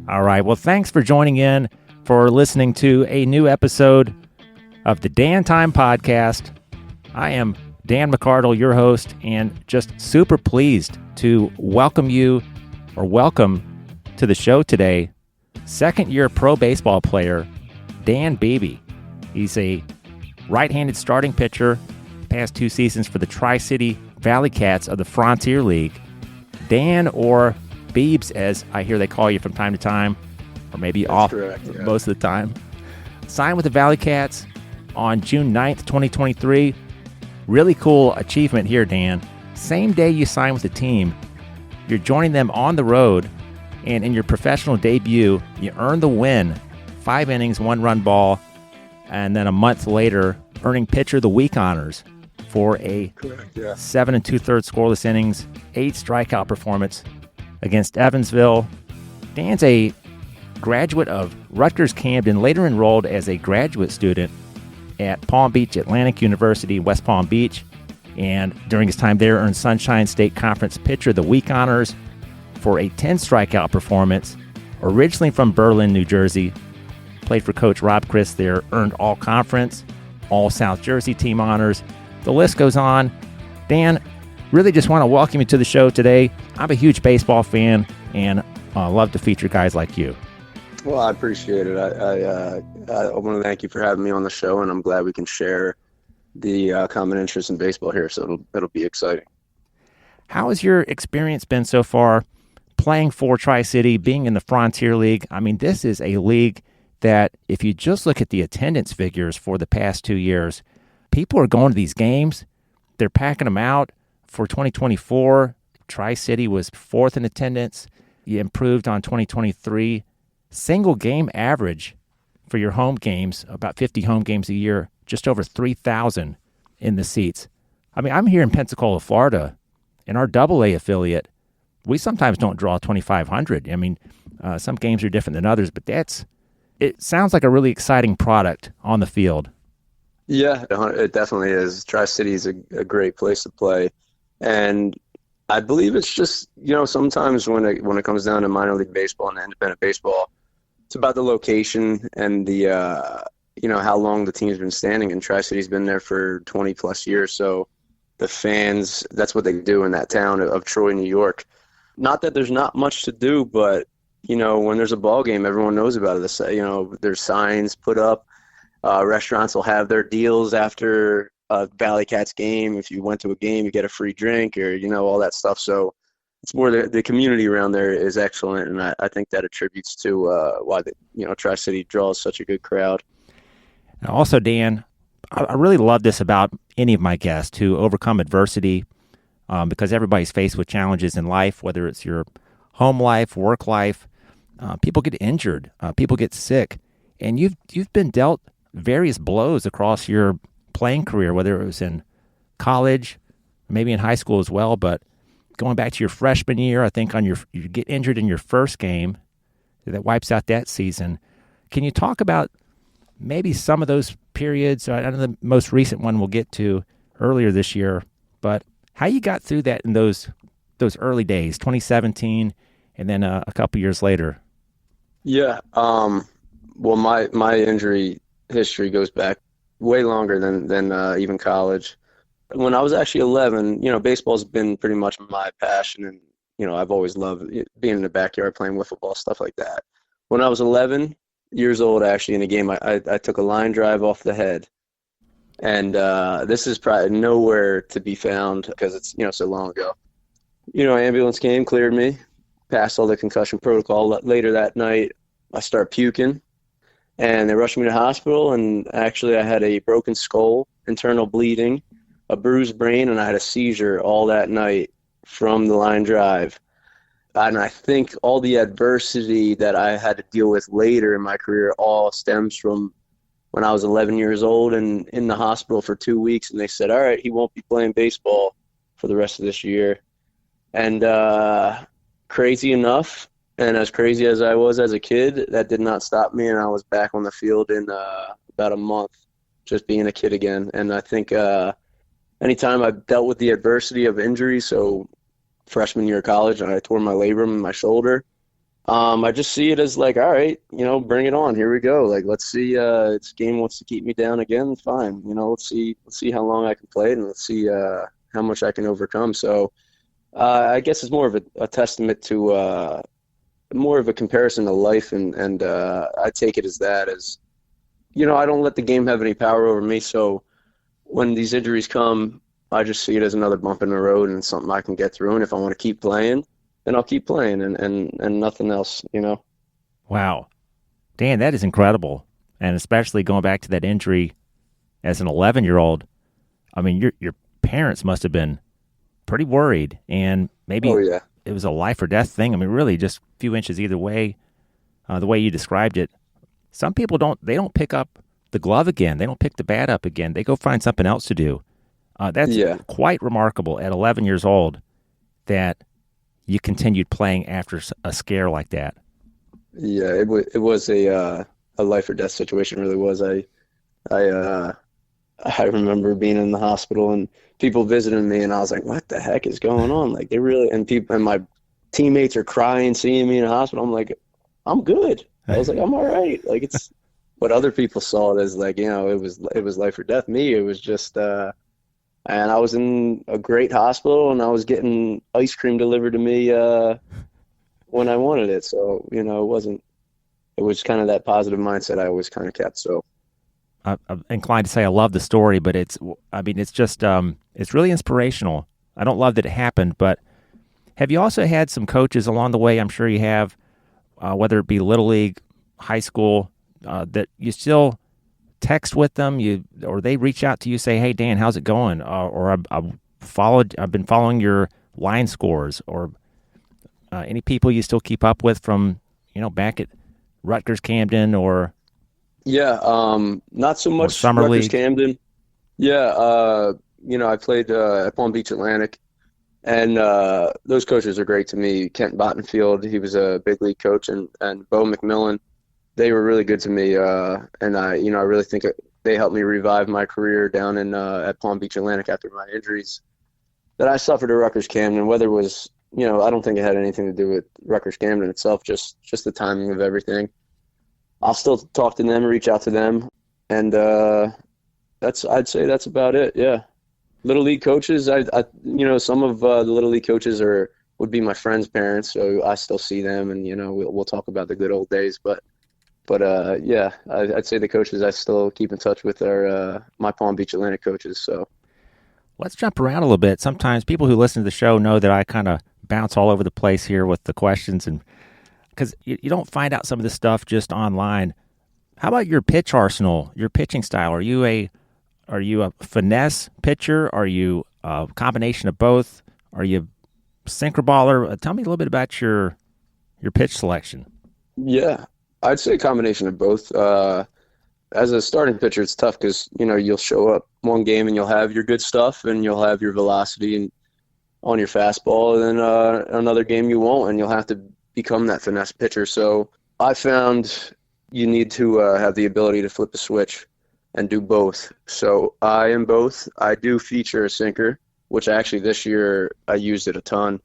All right. Well, thanks for joining in for listening to a new episode of the Dan Time Podcast. I am Dan McCardle, your host, and just super pleased to welcome to the show today, second-year pro baseball player, Dan Beebe. He's a right-handed starting pitcher, past 2 seasons for the Tri-City ValleyCats of the Frontier League. Dan, or Beebs, as I hear they call you from time to time, or maybe That's off correct, yeah. Most of the time. Signed with the ValleyCats on June 9th, 2023. Really cool achievement here, Dan. Same day you signed with the team, you're joining them on the road, and in your professional debut, you earned the win. 5 innings, 1-run ball, and then a month later, earning Pitcher of the Week honors for a 7 2/3 scoreless innings, 8 strikeout performance against Evansville. Dan's a graduate of Rutgers-Camden, later enrolled as a graduate student at Palm Beach Atlantic University, West Palm Beach, and during his time there earned Sunshine State Conference Pitcher of the Week honors for a 10 strikeout performance. Originally from Berlin, New Jersey, played for Coach Rob Chris there, earned all conference, all South Jersey team honors. The list goes on. Dan, really just want to welcome you to the show today. I'm a huge baseball fan and love to feature guys like you. Well, I appreciate it. I want to thank you for having me on the show, and I'm glad we can share the common interest in baseball here, so it'll be exciting. How has your experience been so far playing for Tri-City, being in the Frontier League? I mean, this is a league that if you just look at the attendance figures for the past 2 years, people are going to these games. They're packing them out. For 2024, Tri-City was 4th in attendance. You improved on 2023. Single game average for your home games, about 50 home games a year, just over 3,000 in the seats. I mean, I'm here in Pensacola, Florida, and our AA affiliate, we sometimes don't draw 2,500. I mean, some games are different than others, but it sounds like a really exciting product on the field. Yeah, it definitely is. Tri-City is a great place to play. And I believe it's just, sometimes when it comes down to minor league baseball and independent baseball, it's about the location and the, how long the team's been standing. And Tri-City's been there for 20 plus years. So the fans, that's what they do in that town of Troy, New York. Not that there's not much to do, but, when there's a ball game, everyone knows about it. There's signs put up. Restaurants will have their deals after a ValleyCats game. If you went to a game, you get a free drink or, all that stuff. So it's more the community around there is excellent. And I think that attributes to why Tri-City draws such a good crowd. And also, Dan, I really love this about any of my guests who overcome adversity because everybody's faced with challenges in life, whether it's your home life, work life. People get injured. People get sick. And you've been dealt various blows across your playing career, whether it was in college, maybe in high school as well. But going back to your freshman year, I think you get injured in your first game, that wipes out that season. Can you talk about maybe some of those periods? I know the most recent one we'll get to earlier this year, but how you got through that in those early days, 2017, and then a couple years later. Yeah. Well, my injury history goes back way longer than even college. When I was actually 11, baseball's been pretty much my passion, and I've always loved being in the backyard playing wiffle ball, stuff like that. When I was 11 years old, actually in a game, I took a line drive off the head, and this is probably nowhere to be found because it's so long ago. Ambulance came, cleared me, passed all the concussion protocol. Later that night, I start puking. And they rushed me to the hospital, and actually I had a broken skull, internal bleeding, a bruised brain, and I had a seizure all that night from the line drive. And I think all the adversity that I had to deal with later in my career all stems from when I was 11 years old and in the hospital for 2 weeks, and they said, all right, he won't be playing baseball for the rest of this year. And crazy enough, and as crazy as I was as a kid, that did not stop me, and I was back on the field in about a month, just being a kid again. And I think anytime I've dealt with the adversity of injury, so freshman year of college, I tore my labrum in my shoulder, I just see it as like, all right, bring it on. Here we go. Like, let's see. This game wants to keep me down again. Fine. Let's see how long I can play it, and let's see how much I can overcome. So, I guess it's more of a testament to more of a comparison to life, and I take it as that as, I don't let the game have any power over me. So when these injuries come, I just see it as another bump in the road and something I can get through. And if I want to keep playing, then I'll keep playing and nothing else. Wow. Dan, that is incredible. And especially going back to that injury as an 11-year-old, I mean, your parents must have been pretty worried, and maybe Oh yeah. it was a life or death thing. I mean, really just a few inches either way, the way you described it. Some people don't pick up the glove again. They don't pick the bat up again. They go find something else to do. That's Yeah. quite remarkable at 11 years old that you continued playing after a scare like that. Yeah, it was a life or death situation. It really was. I I remember being in the hospital and people visiting me, and I was like, "What the heck is going on?" Like they really, and people and my teammates are crying, seeing me in the hospital. I'm like, "I'm good." I was like, "I'm all right." Like it's, but other people saw it as like, it was life or death. Me, it was just, and I was in a great hospital, and I was getting ice cream delivered to me when I wanted it. So it wasn't. It was kind of that positive mindset I always kind of kept. So. I'm inclined to say I love the story, but it's just, it's really inspirational. I don't love that it happened, but have you also had some coaches along the way? I'm sure you have, whether it be Little League, high school, that you still text with them, or they reach out to you, say, "Hey Dan, how's it going?" Or I've been following your line scores, or any people you still keep up with from back at Rutgers-Camden or Yeah, not so much Summer League. Rutgers-Camden. Yeah, I played at Palm Beach Atlantic, and those coaches are great to me. Kent Bottenfield, he was a big league coach, and Bo McMillan, they were really good to me. And I really think they helped me revive my career down in at Palm Beach Atlantic after my injuries that I suffered at Rutgers-Camden. Whether it was, I don't think it had anything to do with Rutgers-Camden itself, just the timing of everything. I'll still talk to them, reach out to them, and I'd say that's about it. Yeah, Little League coaches. Some of the Little League coaches would be my friends' parents, so I still see them, and we'll talk about the good old days. But yeah, I'd say the coaches I still keep in touch with are my Palm Beach Atlantic coaches. So let's jump around a little bit. Sometimes people who listen to the show know that I kind of bounce all over the place here with the questions, and because you don't find out some of this stuff just online. How about your pitch arsenal, your pitching style? Are you a finesse pitcher? Are you a combination of both? Are you a sinker baller? Tell me a little bit about your pitch selection. yeah, I'd say a combination of both. As a starting pitcher, it's tough because you'll show up one game and you'll have your good stuff and you'll have your velocity and on your fastball, and then another game you won't, and you'll have to become that finesse pitcher. So I found you need to have the ability to flip a switch and do both. So I am both. I do feature a sinker, which actually this year I used it a ton,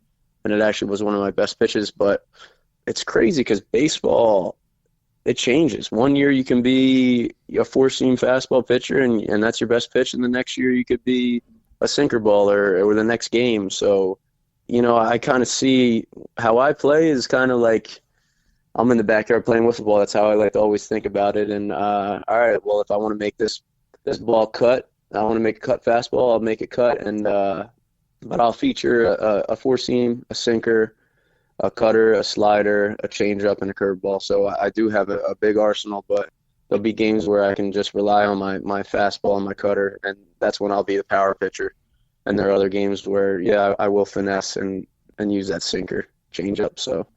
and it actually was one of my best pitches. But it's crazy because baseball, it changes. One year you can be a four-seam fastball pitcher, and that's your best pitch, and the next year you could be a sinker baller or the next game. So I kind of see how I play is kind of like I'm in the backyard playing wiffle ball. That's how I like to always think about it. And all right, well, if I want to make this ball cut, I want to make a cut fastball, I'll make it cut. And but I'll feature a four seam, a sinker, a cutter, a slider, a changeup, and a curveball. So I do have a big arsenal, but there'll be games where I can just rely on my fastball and my cutter, and that's when I'll be the power pitcher. And there are other games where, yeah, I will finesse and use that sinker changeup. So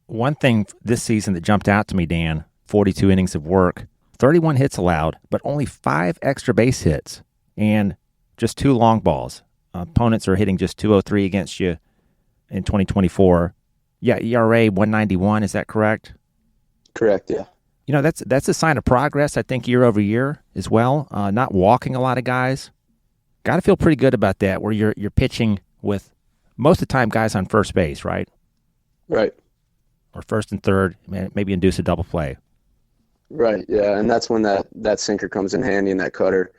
one thing this season that jumped out to me, Dan, 42 innings of work, 31 hits allowed, but only 5 extra base hits and just 2 long balls. Opponents are hitting just 203 against you in 2024. Yeah, ERA 191, is that correct? Correct, yeah. That's a sign of progress, I think, year over year as well. Not walking a lot of guys. Got to feel pretty good about that, where you're pitching with most of the time guys on first base, right? Right. or first and third, maybe induce a double play. Right, yeah, and that's when that sinker comes in handy and that cutter.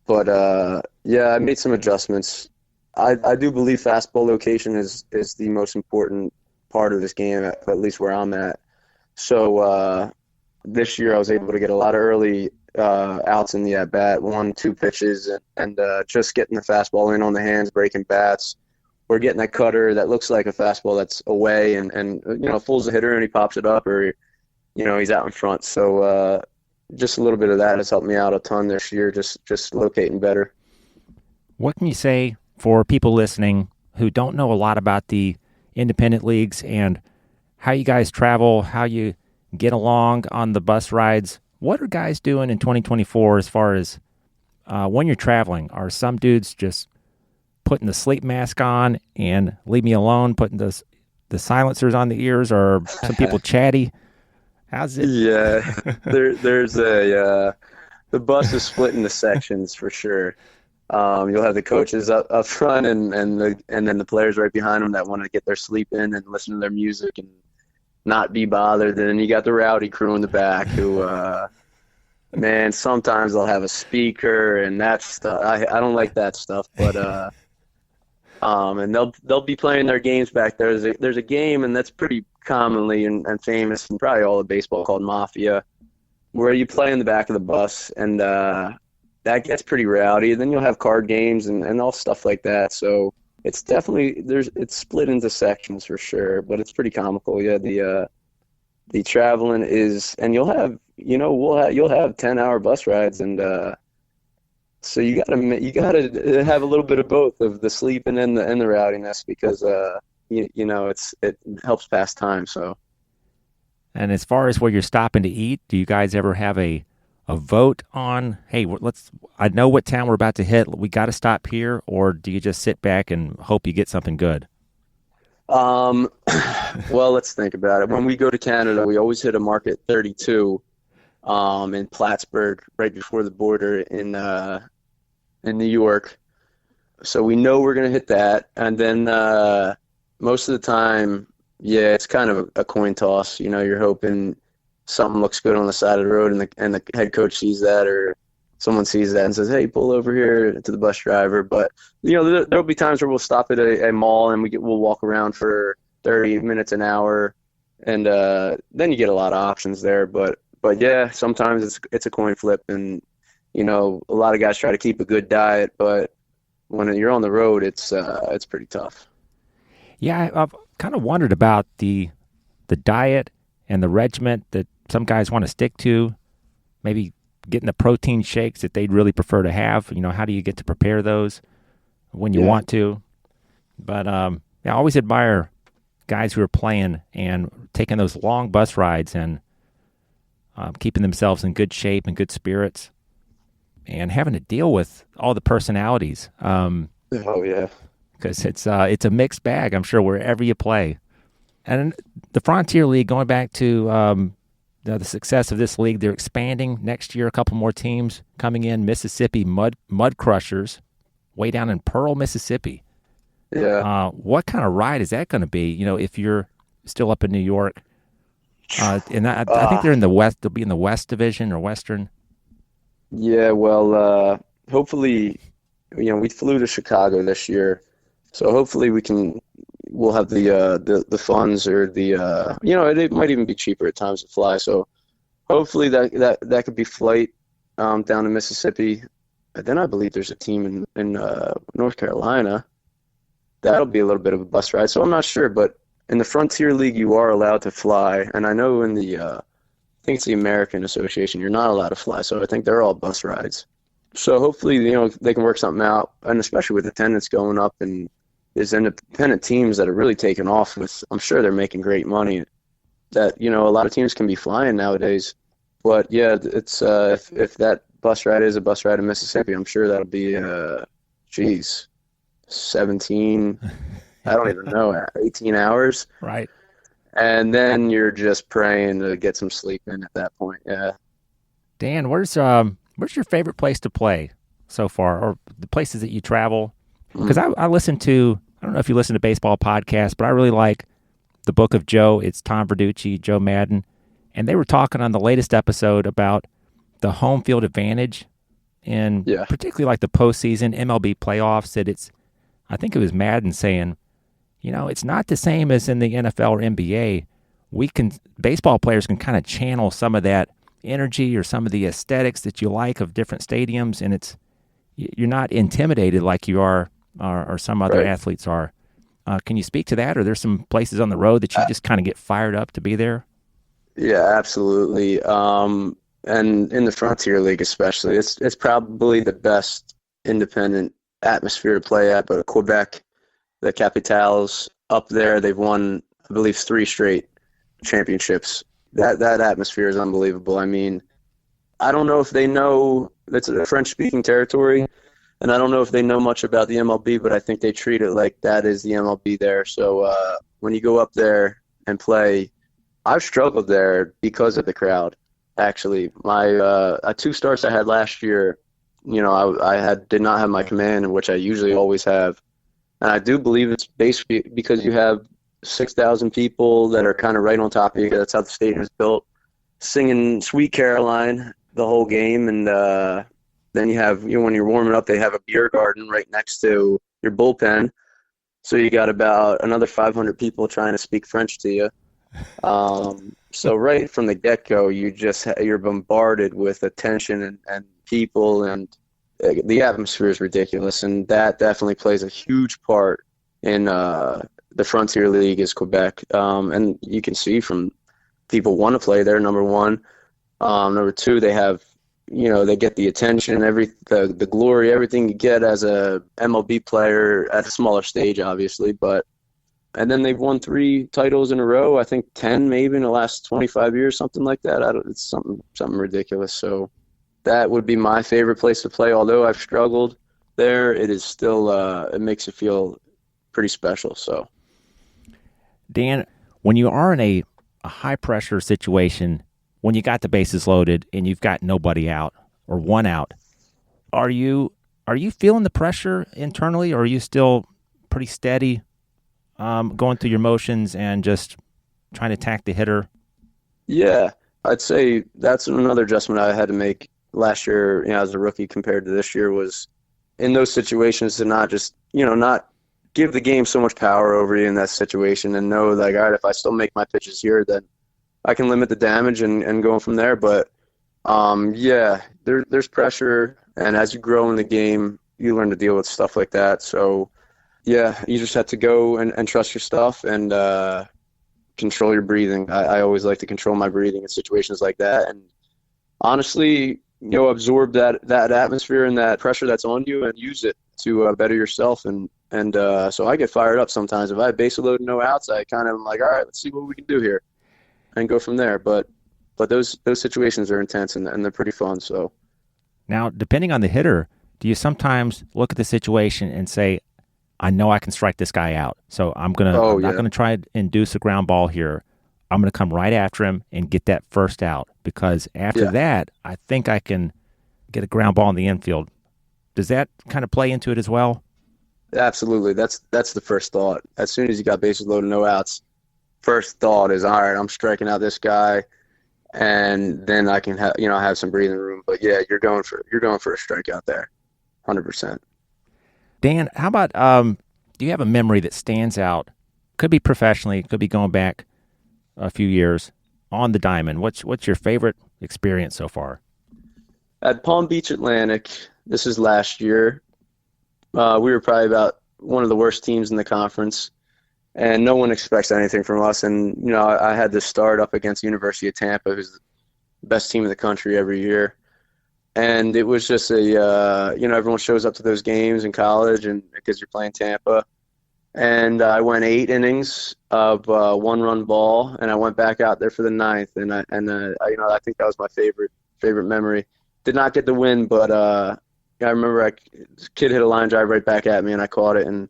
But, I made some adjustments. I do believe fastball location is the most important part of this game, at least where I'm at. So this year I was able to get a lot of early outs in the at-bat, 1-2 pitches, and just getting the fastball in on the hands, breaking bats. We're getting that cutter that looks like a fastball that's away and fools the hitter and he pops it up, or he's out in front. So just a little bit of that has helped me out a ton this year, just locating better. What can you say for people listening who don't know a lot about the independent leagues and how you guys travel, how you get along on the bus rides? What are guys doing in 2024 as far as when you're traveling? Are some dudes just putting the sleep mask on and leave me alone, putting the silencers on the ears, or some people chatty? How's it? Yeah, there's the bus is split into sections for sure. You'll have the coaches up front and then the players right behind them that want to get their sleep in and listen to their music and not be bothered. And then you got the rowdy crew in the back who, man, sometimes they'll have a speaker and that stuff. I don't like that stuff, but and they'll be playing their games back there. There's a game, and that's pretty commonly and famous in probably all of baseball, called Mafia, where you play in the back of the bus, and that gets pretty rowdy. And then you'll have card games and all stuff like that. So it's definitely it's split into sections for sure, but it's pretty comical. Yeah, the traveling is, and you'll have you'll have 10-hour bus rides, and so you gotta have a little bit of both of the sleeping and the rowdiness, because it helps pass time. So. And as far as where you're stopping to eat, do you guys ever have a vote on, hey, I know what town we're about to hit, we got to stop here, or do you just sit back and hope you get something good? Well, let's think about it. When we go to Canada, we always hit a market 32 in Plattsburgh, right before the border in New York. So we know we're going to hit that. And then most of the time, yeah, it's kind of a coin toss. You're hoping something looks good on the side of the road, and the head coach sees that, or someone sees that and says, hey, pull over here to the bus driver. But, there'll be times where we'll stop at a mall and we'll walk around for 30 minutes, an hour, and then you get a lot of options there. But yeah, sometimes it's a coin flip, and, a lot of guys try to keep a good diet, but when you're on the road, it's pretty tough. Yeah, I've kind of wondered about the diet and the regiment that some guys want to stick to, maybe getting the protein shakes that they'd really prefer to have. How do you get to prepare those when you want to? But I always admire guys who are playing and taking those long bus rides and keeping themselves in good shape and good spirits and having to deal with all the personalities. Oh, yeah. Because it's a mixed bag, I'm sure, wherever you play. And the Frontier League, going back to the success of this league, they're expanding next year. A couple more teams coming in. Mississippi Mud Crushers, way down in Pearl, Mississippi. Yeah. What kind of ride is that going to be? If you're still up in New York, and I think they're in the West. They'll be in the West Division or Western. Yeah. Well, hopefully, we flew to Chicago this year, so hopefully we'll have the funds, or it might even be cheaper at times to fly. So hopefully that could be flight down to Mississippi. And then I believe there's a team in North Carolina. That'll be a little bit of a bus ride. So I'm not sure, but in the Frontier League, you are allowed to fly. And I know in I think it's the American Association, you're not allowed to fly. So I think they're all bus rides. So hopefully, they can work something out. And especially with attendance going up, and there's independent teams that are really taking off with, I'm sure they're making great money, that, a lot of teams can be flying nowadays. But yeah, it's, if that bus ride is a bus ride in Mississippi, I'm sure that'll be, 17, I don't even know, 18 hours. Right. And then you're just praying to get some sleep in at that point. Yeah. Dan, where's your favorite place to play so far, or the places that you travel? Because I listen to, I don't know if you listen to baseball podcasts, but I really like the Book of Joe. It's Tom Verducci, Joe Madden, and they were talking on the latest episode about the home field advantage in particularly like the postseason MLB playoffs. That I think it was Madden saying, it's not the same as in the NFL or NBA. Baseball players can kind of channel some of that energy or some of the aesthetics that you like of different stadiums, and you're not intimidated like you are or some other athletes are. Can you speak to that? Or there's some places on the road that you just kind of get fired up to be there? Yeah, absolutely. And in the Frontier League especially, it's probably the best independent atmosphere to play at. But Quebec, the Capitals up there, they've won, I believe, 3 straight championships. That atmosphere is unbelievable. I mean, I don't know if they know, it's a French-speaking territory, and I don't know if they know much about the MLB, but I think they treat it like that is the MLB there. So when you go up there and play, I've struggled there because of the crowd, actually. My 2 starts I had last year, I did not have my command, which I usually always have. And I do believe it's basically because you have 6,000 people that are kind of right on top of you. That's how the stadium is built, singing Sweet Caroline the whole game. And then you have, when you're warming up, they have a beer garden right next to your bullpen. So you got about another 500 people trying to speak French to you. So right from the get-go, you're bombarded with attention and people, and the atmosphere is ridiculous. And that definitely plays a huge part in the Frontier League is Quebec. And you can see from people want to play there, number one. Number two, they have, they get the attention, the glory, everything you get as a MLB player at a smaller stage, obviously. And then they've won 3 titles in a row. I think 10 maybe in the last 25 years, something like that. It's something ridiculous. So that would be my favorite place to play. Although I've struggled there, it is still it makes you feel pretty special. So, Dan, when you are in a high pressure situation, when you got the bases loaded and you've got nobody out or one out, are you feeling the pressure internally, or are you still pretty steady, going through your motions and just trying to attack the hitter? Yeah, I'd say that's another adjustment I had to make last year, as a rookie compared to this year, was in those situations to not just, not give the game so much power over you in that situation, and know, like, all right, if I still make my pitches here, then I can limit the damage and go from there. But, there's pressure, and as you grow in the game, you learn to deal with stuff like that. So, yeah, you just have to go and trust your stuff and control your breathing. I always like to control my breathing in situations like that, and honestly, absorb that atmosphere and that pressure that's on you and use it to better yourself. And so I get fired up sometimes. If I have base load and no outs, I kind of am like, all right, let's see what we can do here and go from there. But those situations are intense and they're pretty fun. So now, depending on the hitter, do you sometimes look at the situation and say, I know I can strike this guy out, so I'm not going to try to induce a ground ball here. I'm going to come right after him and get that first out, because after that, I think I can get a ground ball in the infield. Does that kind of play into it as well? Absolutely. That's the first thought. As soon as you got bases loaded, no outs, first thought is, all right, I'm striking out this guy, and then I can have some breathing room. But yeah, you're going for a strikeout there, 100%. Dan, how about do you have a memory that stands out? Could be professionally, could be going back a few years on the diamond. What's your favorite experience so far? At Palm Beach Atlantic, this is last year. We were probably about one of the worst teams in the conference, and no one expects anything from us. And I had to start up against University of Tampa, who's the best team in the country every year. And it was just everyone shows up to those games in college, and because you're playing Tampa. And I went 8 innings of 1-run ball, and I went back out there for the 9th. And I think that was my favorite memory. Did not get the win, but I remember this kid hit a line drive right back at me, and I caught it. And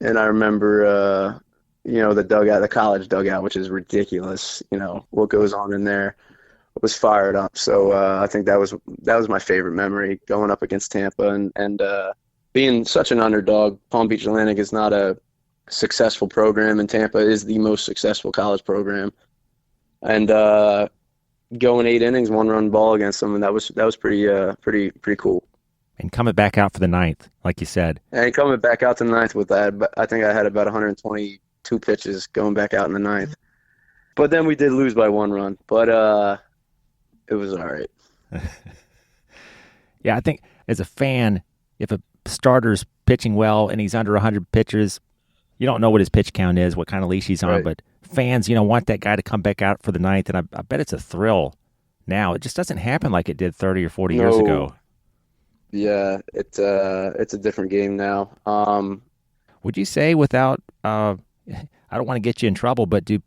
I remember the dugout, the college dugout, which is ridiculous. What goes on in there. Was fired up. So I think that was my favorite memory, going up against Tampa and being such an underdog. Palm Beach Atlantic is not a successful program in Tampa. It is the most successful college program. And going 8 innings, 1-run ball against them, and that was pretty cool. And coming back out for the ninth, like you said. And coming back out to the ninth with that, but I think I had about 122 pitches going back out in the ninth. But then we did lose by 1 run, but it was all right. Yeah, I think as a fan, if a starter's pitching well and he's under 100 pitches, you don't know what his pitch count is, what kind of leash he's on, Right. but fans, want that guy to come back out for the ninth, and I bet it's a thrill now. It just doesn't happen like it did 30 or 40 years ago. Yeah, it's a different game now. Would you say without, I don't want to get you in trouble, but do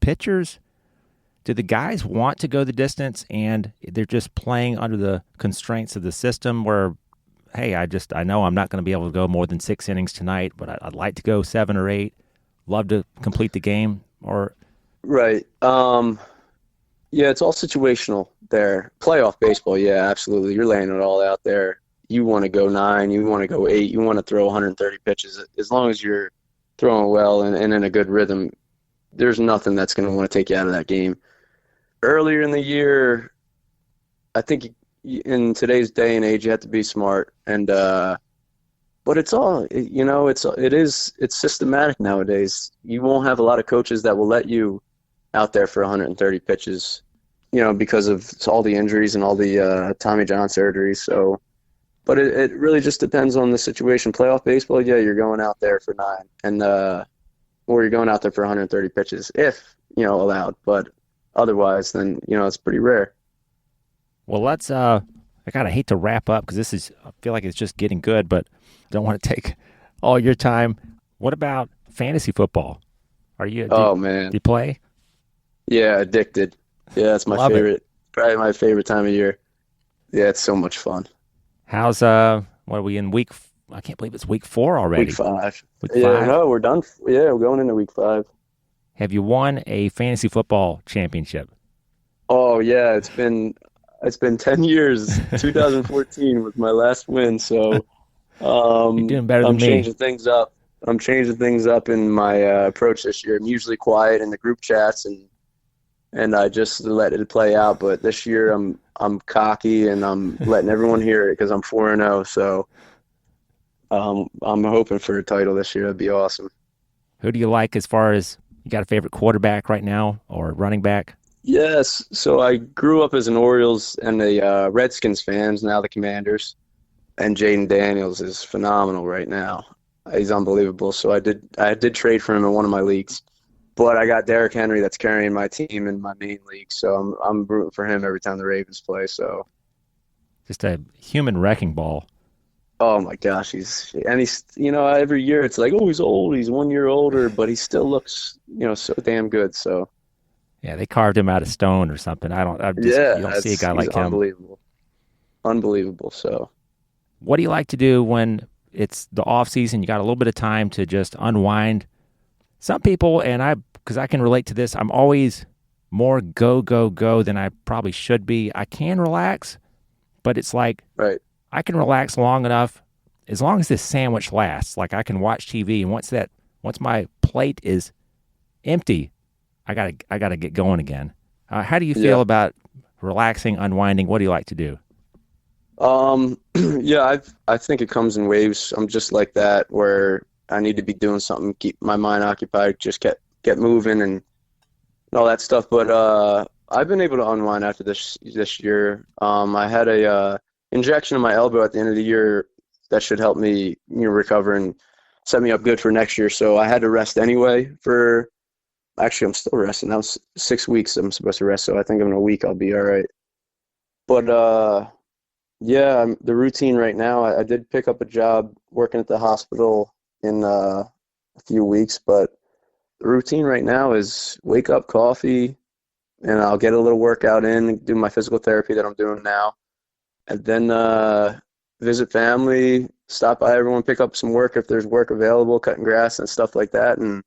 the guys want to go the distance and they're just playing under the constraints of the system where, hey, I know I'm not going to be able to go more than 6 innings tonight, but I'd like to go 7 or 8, love to complete the game? Or Right. Yeah, it's all situational there. Playoff baseball, yeah, absolutely. You're laying it all out there. You want to go 9, you want to go 8, you want to throw 130 pitches. As long as you're throwing well and in a good rhythm, there's nothing that's going to want to take you out of that game. Earlier in the year, I think in today's day and age, you have to be smart. And but it's all, it's systematic nowadays. You won't have a lot of coaches that will let you out there for 130 pitches, because of all the injuries and all the Tommy John surgeries. So, but it really just depends on the situation. Playoff baseball, yeah, you're going out there for 9, and or you're going out there for 130 pitches if allowed. But otherwise, then it's pretty rare. well, let's. I kind of hate to wrap up because I feel like it's just getting good, but don't want to take all your time. What about fantasy football? Man, Do you play? Yeah, addicted. Yeah, that's my Love it. favorite. Probably my favorite time of year. Yeah, it's so much fun. How's what are we in week? I can't believe it's week 4 already. Week 5. Week Yeah, 5? no, we're done. Yeah, we're going into week 5. Have you won a fantasy football championship? Oh yeah, it's been 10 years. 2014 was my last win. So You're doing better than I'm me. changing things up. I'm changing things up in my approach this year. I'm usually quiet in the group chats and I just let it play out. But this year I'm cocky and I'm letting everyone hear it because I'm 4-0. So I'm hoping for a title this year. That'd be awesome. Who do you like as far as you got a favorite quarterback right now or running back? Yes. So I grew up as an Orioles and a Redskins fans, now the Commanders. And Jaden Daniels is phenomenal right now. He's unbelievable. So I did trade for him in one of my leagues. But I got Derrick Henry that's carrying my team in my main league. So I'm rooting for him every time the Ravens play. So Just a human wrecking ball. oh my gosh, he's every year it's like, oh, he's old, he's 1 year older, but he still looks, so damn good. So Yeah, they carved him out of stone or something. You don't see a guy like he's him. Unbelievable. So What do you like to do when it's the off season? You got a little bit of time to just unwind. Some people, because I can relate to this, I'm always more go, go, go than I probably should be. I can relax, but it's like right. I can relax long enough as long as this sandwich lasts. Like I can watch TV, and once my plate is empty, I gotta get going again. How do you feel Yeah. about relaxing, unwinding? What do you like to do? Yeah, I think it comes in waves. I'm just like that where I need to be doing something, keep my mind occupied, just get moving and all that stuff. But I've been able to unwind after this year. I had a injection in my elbow at the end of the year that should help me recover and set me up good for next year. So I had to rest anyway actually I'm still resting. That was 6 weeks I'm supposed to rest, so I think in a week I'll be all right. But yeah, the routine right now, I did pick up a job working at the hospital in a few weeks, but the routine right now is wake up, coffee, and I'll get a little workout in, do my physical therapy that I'm doing now, and then visit family, stop by everyone, pick up some work if there's work available, cutting grass and stuff like that, and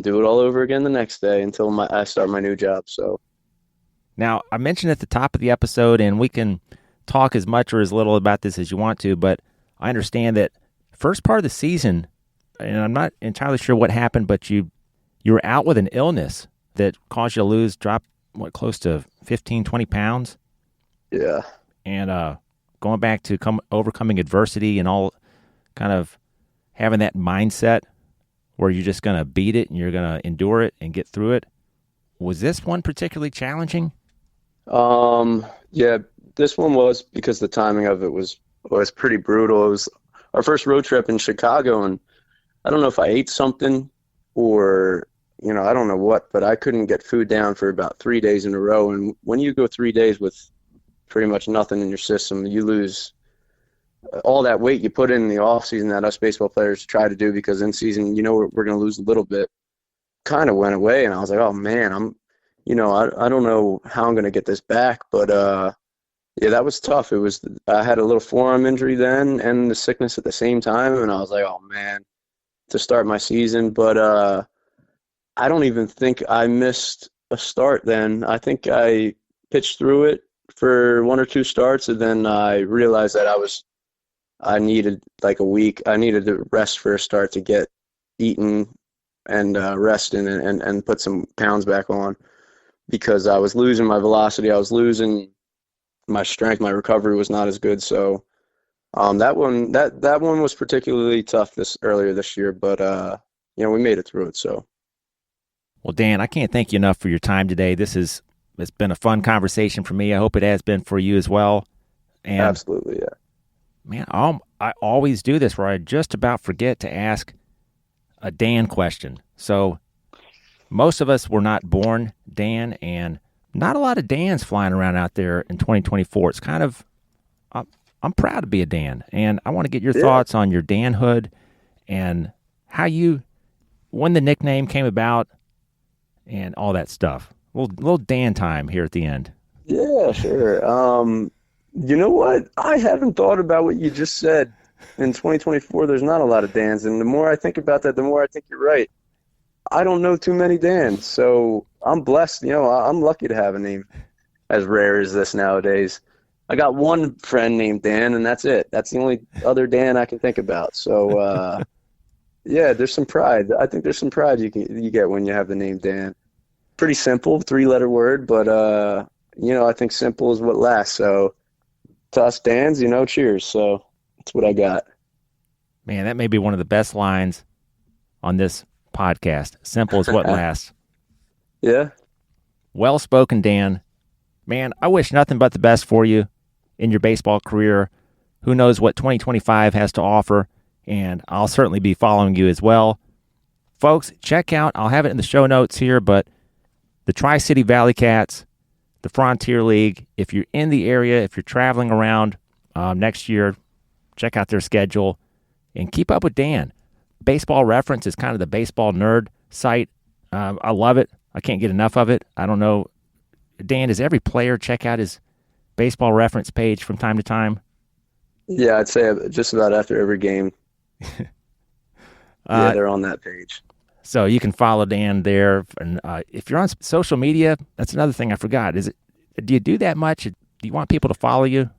do it all over again the next day until I start my new job. So Now, I mentioned at the top of the episode, and we can talk as much or as little about this as you want to, but I understand that first part of the season, and I'm not entirely sure what happened, but you were out with an illness that caused you to drop close to 15, 20 pounds? Yeah. And going back to overcoming adversity and all, kind of having that mindset where you're just going to beat it and you're going to endure it and get through it. Was this one particularly challenging? Yeah, this one was, because the timing of it was pretty brutal. It was our first road trip in Chicago, and I don't know if I ate something or, I don't know what, but I couldn't get food down for about 3 days in a row. And when you go 3 days with pretty much nothing in your system, you lose all that weight you put in the off season that us baseball players try to do, because in season, we're going to lose a little bit. Kind of went away, and I was like, oh man, I don't know how I'm going to get this back, but yeah, that was tough. I had a little forearm injury then and the sickness at the same time, and I was like, oh man, to start my season. But I don't even think I missed a start then. I think I pitched through it for 1 or 2 starts, and then I realized that I needed like a week. I needed to rest for a start to get eaten and resting and put some pounds back on, because I was losing my velocity. I was losing my strength. My recovery was not as good. So that one was particularly tough earlier this year, but we made it through it. So. Well, Dan, I can't thank you enough for your time today. It's been a fun conversation for me. I hope it has been for you as well. And absolutely, yeah. Man, I always do this where I just about forget to ask a Dan question. So most of us were not born Dan, and not a lot of Dans flying around out there in 2024. It's kind of, I'm proud to be a Dan, and I want to get your thoughts on your Danhood and when the nickname came about and all that stuff. Little Dan time here at the end. Yeah, sure. You know what? I haven't thought about what you just said. In 2024, there's not a lot of Dans, and the more I think about that, the more I think you're right. I don't know too many Dans, so I'm blessed. I'm lucky to have a name as rare as this nowadays. I got one friend named Dan, and that's it. That's the only other Dan I can think about. So, yeah, there's some pride. I think there's some pride you get when you have the name Dan. Pretty simple, 3-letter word, but I think simple is what lasts. So, to us Dans, cheers. So that's what I got. Man, that may be one of the best lines on this podcast. Simple is what lasts. Yeah. Well spoken, Dan. Man, I wish nothing but the best for you in your baseball career. Who knows what 2025 has to offer, and I'll certainly be following you as well. Folks, check out, I'll have it in the show notes here, but the Tri-City ValleyCats, the Frontier League. If you're in the area, if you're traveling around next year, check out their schedule and keep up with Dan. Baseball Reference is kind of the baseball nerd site. I love it. I can't get enough of it. I don't know. Dan, does every player check out his Baseball Reference page from time to time? Yeah, I'd say just about after every game. Yeah, they're on that page. So you can follow Dan there. And if you're on social media, that's another thing I forgot. Do you do that much? Do you want people to follow you?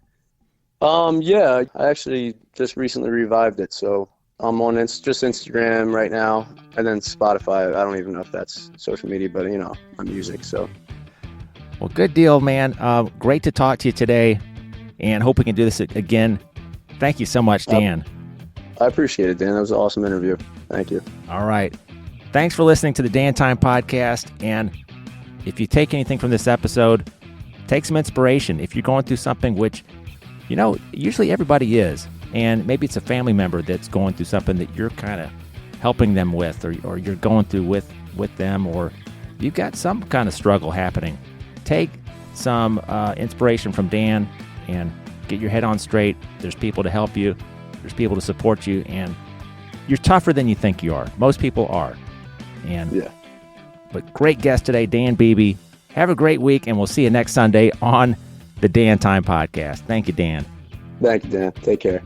Yeah, I actually just recently revived it. So I'm on just Instagram right now, and then Spotify. I don't even know if that's social media, but my music. So. Well, good deal, man. Great to talk to you today, and hope we can do this again. Thank you so much, Dan. I appreciate it, Dan. That was an awesome interview. Thank you. All right. Thanks for listening to the Dan Time Podcast. And if you take anything from this episode, take some inspiration. If you're going through something, which, usually everybody is, and maybe it's a family member that's going through something that you're kind of helping them with, or you're going through with them, or you've got some kind of struggle happening. Take some inspiration from Dan and get your head on straight. There's people to help you. There's people to support you, and you're tougher than you think you are. Most people are. But great guest today, Dan Beebe. Have a great week, and we'll see you next Sunday on the Dan Time Podcast. Thank you, Dan. Thank you, Dan. Take care.